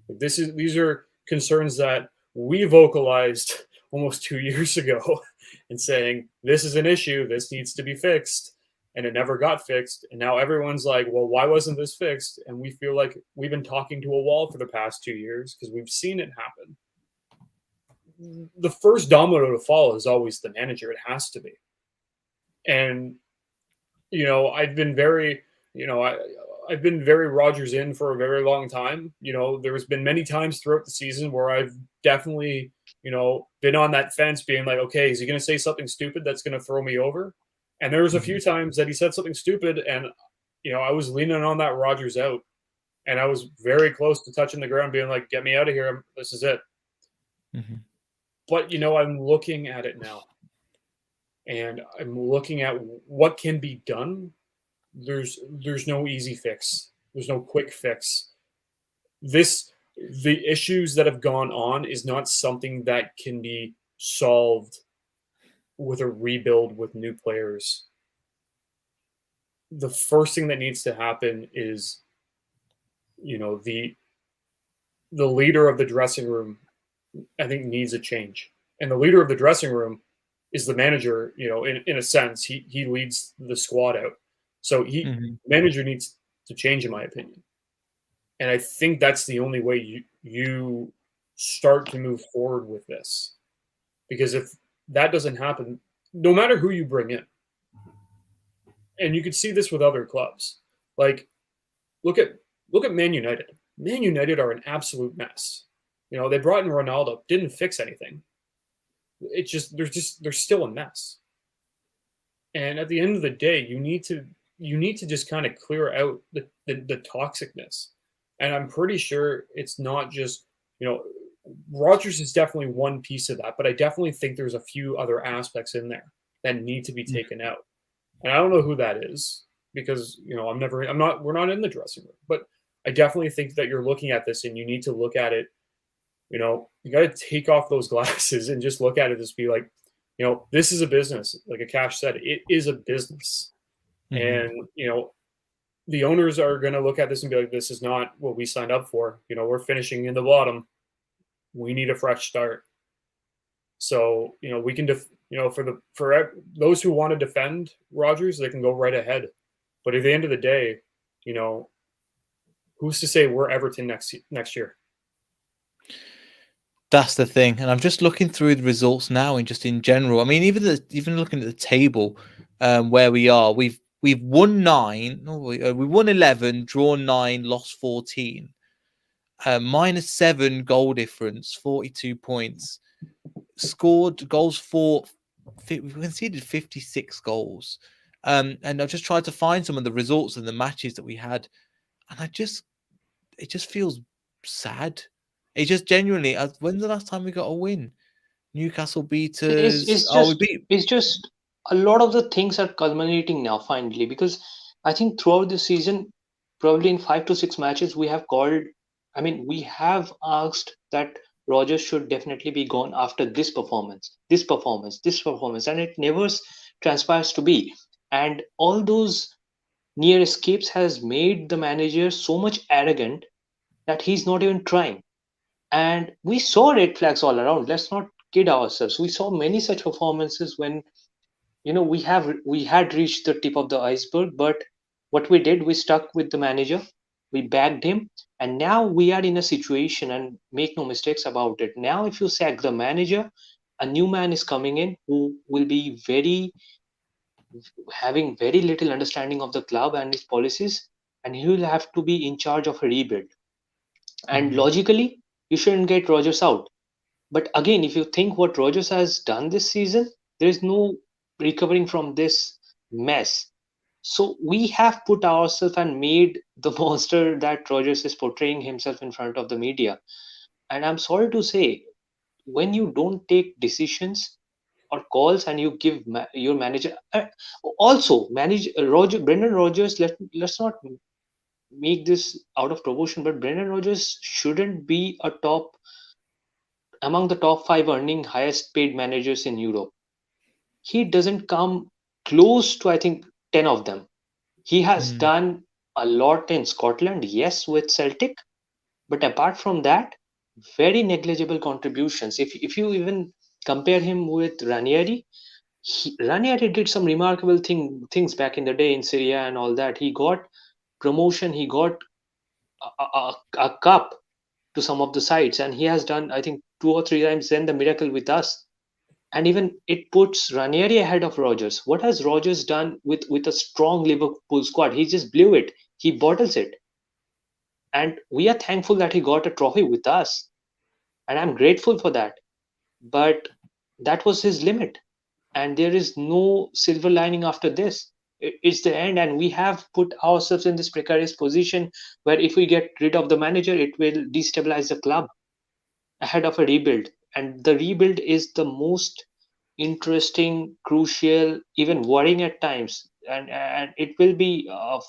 These are concerns that we vocalized almost 2 years ago and saying this is an issue, this needs to be fixed, and it never got fixed. And now everyone's like, well, why wasn't this fixed? And we feel like we've been talking to a wall for the past 2 years because we've seen it happen. The first domino to fall is always the manager. It has to be. And I've been very, I've been very Rodgers in for a very long time. There's been many times throughout the season where I've definitely, been on that fence being like, okay, is he going to say something stupid that's going to throw me over? And there was a few times that he said something stupid and, I was leaning on that Rodgers out and I was very close to touching the ground being like, get me out of here. This is it. Mm-hmm. But, I'm looking at it now and I'm looking at what can be done. There's no easy fix. There's no quick fix. The issues that have gone on is not something that can be solved with a rebuild with new players. The first thing that needs to happen is, the leader of the dressing room, I think, needs a change. And the leader of the dressing room is the manager, in a sense. He leads the squad out. So Mm-hmm. manager needs to change, in my opinion. And I think that's the only way you start to move forward with this. Because if that doesn't happen, no matter who you bring in, and you could see this with other clubs, like look at Man United. Man United are an absolute mess. You know, they brought in Ronaldo, didn't fix anything. It's just they're still a mess. And at the end of the day, you need to just kind of clear out the toxicness. And I'm pretty sure it's not just, you know, Rogers is definitely one piece of that, but I definitely think there's a few other aspects in there that need to be taken out. And I don't know who that is because, you know, we're not in the dressing room, but I definitely think that you're looking at this and you need to look at it. You know, you got to take off those glasses and just look at it as be like, you know, this is a business. Like Akash said, it is a business. And, you know, the owners are going to look at this and be like, this is not what we signed up for. You know, we're finishing in the bottom. We need a fresh start. So, you know, we can, you know, for those who want to defend Rogers, they can go right ahead. But at the end of the day, you know, who's to say we're Everton next year? That's the thing, and I'm just looking through the results now, and just in general. I mean, even looking at the table, where we are, we've won 9, we won 11, drawn 9, lost 14, -7 goal difference, 42 points, scored goals for, we conceded 56 goals, and I just tried to find some of the results and the matches that we had, and it just feels sad. It just genuinely. When's the last time we got a win? Newcastle beat us. It's just a lot of the things are culminating now finally, because I think throughout the season, probably in 5 to 6 matches, we have called. I mean, we have asked that Rogers should definitely be gone after this performance, and it never transpires to be. And all those near escapes has made the manager so much arrogant that he's not even trying. And we saw red flags all around. Let's not kid ourselves. We saw many such performances when, you know, we had reached the tip of the iceberg, but what we did, we stuck with the manager, we bagged him, and now we are in a situation, and make no mistakes about it, now if you sack the manager, a new man is coming in who will be very having very little understanding of the club and its policies, and he will have to be in charge of a rebuild. And logically, you shouldn't get Rogers out. But again, if you think what Rogers has done this season, there is no recovering from this mess. So we have put ourselves and made the monster that Rogers is portraying himself in front of the media. And I'm sorry to say, when you don't take decisions or calls and you give your manager, also manage Brendan Rogers, let's not make this out of proportion, but Brendan Rogers shouldn't be among the top 5 earning highest paid managers in Europe. He doesn't come close to, I think, 10 of them. He has done a lot in Scotland, yes, with Celtic, but apart from that, very negligible contributions. If you even compare him with Ranieri, Ranieri did some remarkable things back in the day in Syria and all that. He got promotion, he got a cup to some of the sides, and he has done, I think, 2 or 3 times then the miracle with us. And even it puts Ranieri ahead of Rogers. What has Rogers done with a strong Liverpool squad? He just blew it. He bottles it. And we are thankful that he got a trophy with us. And I'm grateful for that. But that was his limit. And there is no silver lining after this. It's the end. And we have put ourselves in this precarious position where if we get rid of the manager, it will destabilize the club ahead of a rebuild. And the rebuild is the most interesting, crucial, even worrying at times. And it will be a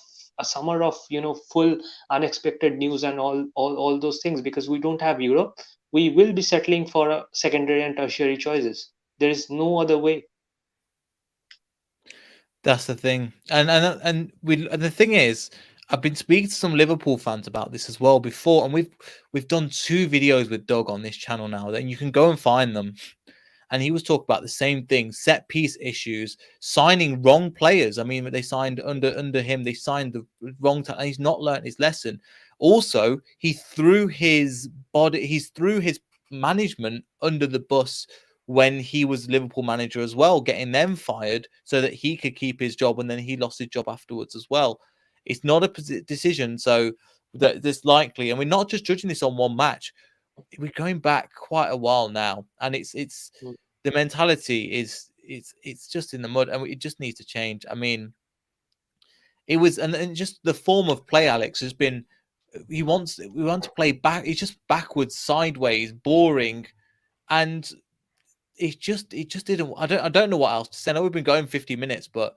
summer of, you know, full unexpected news and all those things, because we don't have Europe. We will be settling for a secondary and tertiary choices. There is no other way. That's the thing, and the thing is, I've been speaking to some Liverpool fans about this as well before, and we've done 2 videos with Doug on this channel now. Then you can go and find them. And he was talking about the same thing: set piece issues, signing wrong players. I mean, they signed under him. They signed the wrong time, and he's not learned his lesson. Also, he threw his management under the bus when he was Liverpool manager as well, getting them fired so that he could keep his job, and then he lost his job afterwards as well. It's not a decision, so that this likely, and we're not just judging this on one match. We're going back quite a while now, and it's the mentality is it's just in the mud, and it just needs to change. I mean, it was, and just the form of play, Alex, has been. We want to play back. It's just backwards, sideways, boring, and it just didn't. I don't know what else to say. I know we've been going 50 minutes, but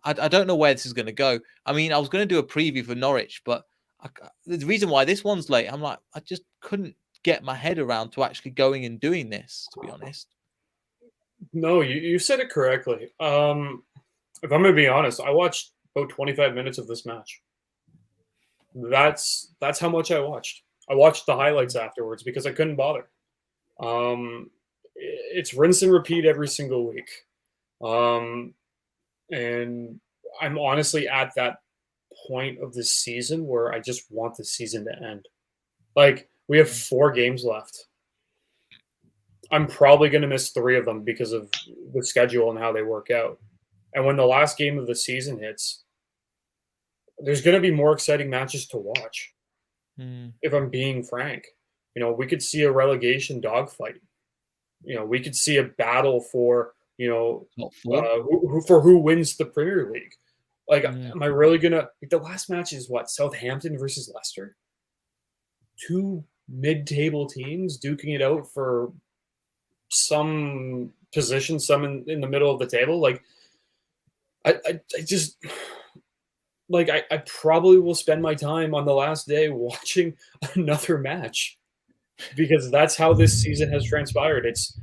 I don't know where this is going to go. I mean, I was going to do a preview for Norwich, but the reason why this one's late, I'm like, I just couldn't get my head around to actually going and doing this, to be honest. No, you said it correctly. If I'm going to be honest, I watched about 25 minutes of this match. That's how much I watched. I watched the highlights afterwards because I couldn't bother. It's rinse and repeat every single week. And I'm honestly at that point of this season where I just want the season to end. Like, we have 4 games left. I'm probably going to miss 3 of them because of the schedule and how they work out. And when the last game of the season hits, there's going to be more exciting matches to watch. If I'm being frank, we could see a relegation dogfight. We could see a battle for, for who wins the Premier League. Like, am I really gonna? Like, the last match is what? Southampton versus Leicester. 2 mid-table teams duking it out for some position, some in the middle of the table. Like, I just. Like, I probably will spend my time on the last day watching another match because that's how this season has transpired. It's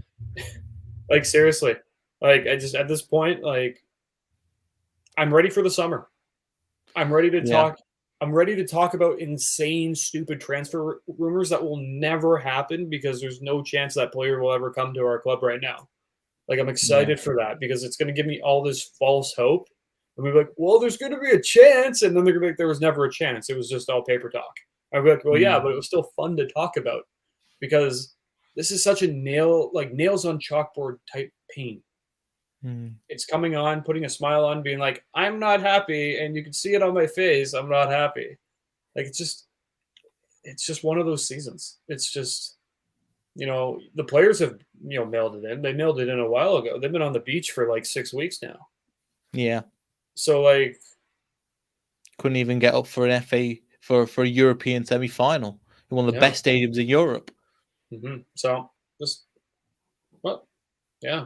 like, seriously, like, I just, at this point, like, I'm ready for the summer. I'm ready to talk. I'm ready to talk about insane, stupid transfer rumors that will never happen because there's no chance that player will ever come to our club right now. Like, I'm excited for that because it's going to give me all this false hope. And we're like, well, there's going to be a chance. And then they're going to be like, there was never a chance. It was just all paper talk. I'd be like, well, yeah, but it was still fun to talk about because this is such a nails on chalkboard type pain. It's coming on, putting a smile on, being like, I'm not happy. And you can see it on my face. I'm not happy. Like, it's just one of those seasons. It's just, the players have, mailed it in. They mailed it in a while ago. They've been on the beach for like 6 weeks now. Yeah. So, like, couldn't even get up for an FA for a European semi-final in one of the best stadiums in Europe. So, just, well, yeah.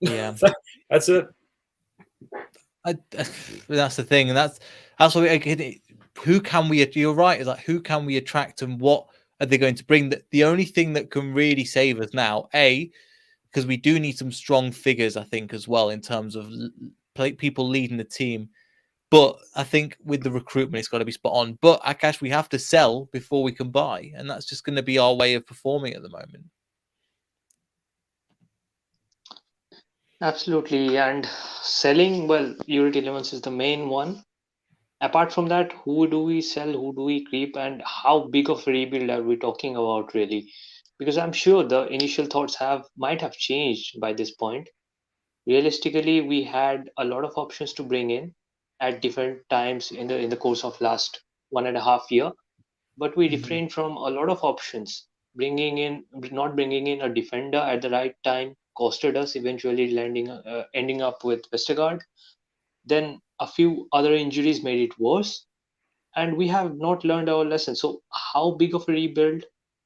That's it. That's the thing, and that's what who can we? You're right. It's like, who can we attract, and what are they going to bring? The only thing that can really save us now, because we do need some strong figures, I think, as well, in terms of people leading the team. But I think with the recruitment, it's got to be spot on. But Akash, we have to sell before we can buy, and that's just going to be our way of performing at the moment. Absolutely. And selling, well, Unity 11 is the main one. Apart from that, who do we sell? Who do we keep? And how big of a rebuild are we talking about, really? Because I'm sure the initial thoughts might have changed by this point. Realistically, we had a lot of options to bring in at different times in the course of last 1.5 year, but we refrained from a lot of options. Not bringing in a defender at the right time costed us, eventually ending up with Vestergaard. Then a few other injuries made it worse, and we have not learned our lesson. So, how big of a rebuild?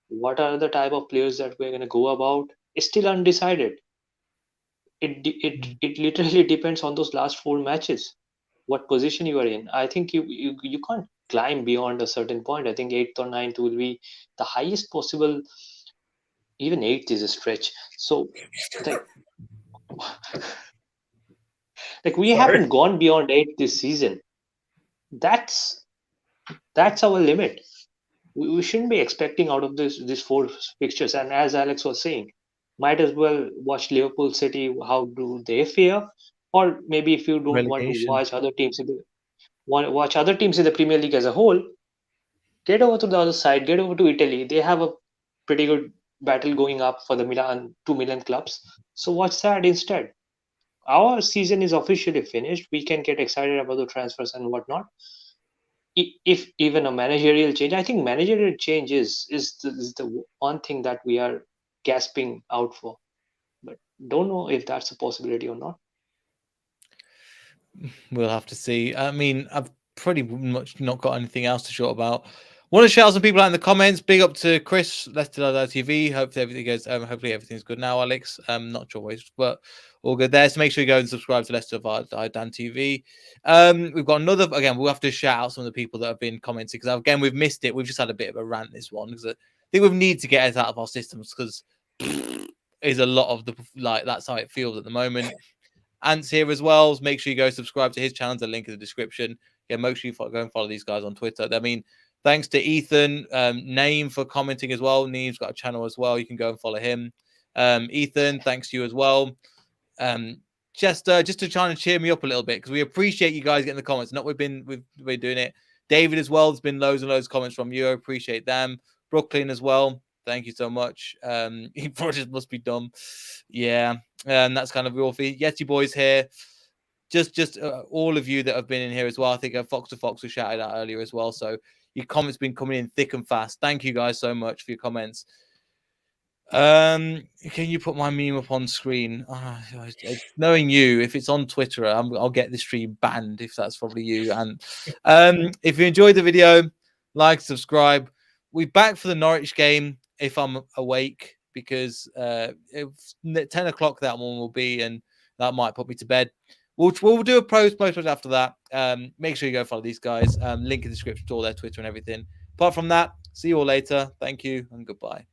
What are the type of players that we're going to go about? It's still undecided. It literally depends on those last 4 matches, what position you are in. I think you can't climb beyond a certain point. I think 8th or 9th will be the highest possible. Even 8th is a stretch. So, like we haven't gone beyond 8th this season. That's our limit. We shouldn't be expecting out of these 4 fixtures. And as Alex was saying, might as well watch Liverpool City. How do they fare? Or maybe if you don't want to watch other teams, watch other teams in the Premier League as a whole, get over to the other side, get over to Italy. They have a pretty good battle going up for the Milan 2 million clubs. So watch that instead. Our season is officially finished. We can get excited about the transfers and whatnot. If even a managerial change, I think managerial change is the one thing that we are gasping out for, but don't know if that's a possibility or not. We'll have to see. I mean, I've pretty much not got anything else to short about. Want to shout out some people out in the comments. Big up to Chris, Leicester TV. Hopefully everything goes. Hopefully everything's good now, Alex. Not sure ways, but all good there. So make sure you go and subscribe to Leicester Dan TV. We've got another. Again, we'll have to shout out some of the people that have been commenting because again we've missed it. We've just had a bit of a rant this one because I think we need to get it out of our systems because is a lot of the that's how it feels at the moment. Ant's here as well. So make sure you go subscribe to his channel. The link in the description. Yeah, make sure you go and follow these guys on Twitter. I mean, thanks to Ethan, Naeem for commenting as well. Naeem's got a channel as well. You can go and follow him. Ethan, thanks to you as well. Just to try and cheer me up a little bit because we appreciate you guys getting the comments. Not we've been doing it. David as well. There's been loads and loads of comments from you. I appreciate them. Brooklyn as well. Thank you so much. He probably must be dumb. Yeah. And that's kind of your feed. Yeti boys here. Just all of you that have been in here as well. I think Fox to Fox was shouted out earlier as well. So your comments been coming in thick and fast. Thank you guys so much for your comments. Can you put my meme up on screen? Knowing you, if it's on Twitter, I'll get this stream banned if that's probably you. And if you enjoyed the video, like, subscribe. We're back for the Norwich game if I'm awake because 10 o'clock that one will be, and that might put me to bed. We'll do a post after that. Make sure you go follow these guys. Link in the description to all their Twitter and everything. Apart from that, see you all later. Thank you and goodbye.